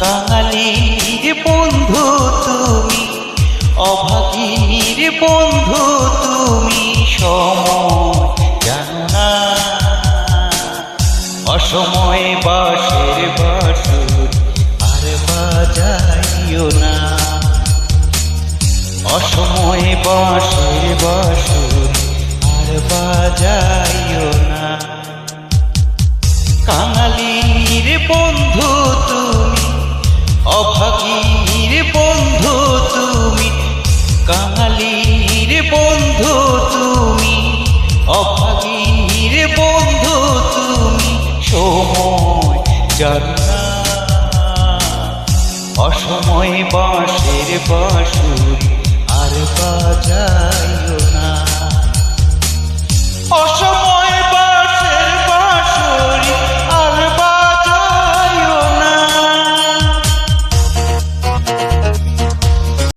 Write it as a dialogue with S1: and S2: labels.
S1: কাঙালির বন্ধু তুমি, অভাগীর বন্ধু তুমি, সময় জানো না। অসময়ে বাঁশের বাঁশুর আর বাজাইও না, অসময়ে বাঁশের বাঁশুর আর বাজাইও না। কাঙালির বন্ধু তুমি, অভাগীর বন্ধু তুমি, কাঙালির বন্ধু তুমি, অভাগীর বন্ধু তুমি, সময় জানো না। অসময়ে বাঁশের বাঁশুর আর বাজাইও না।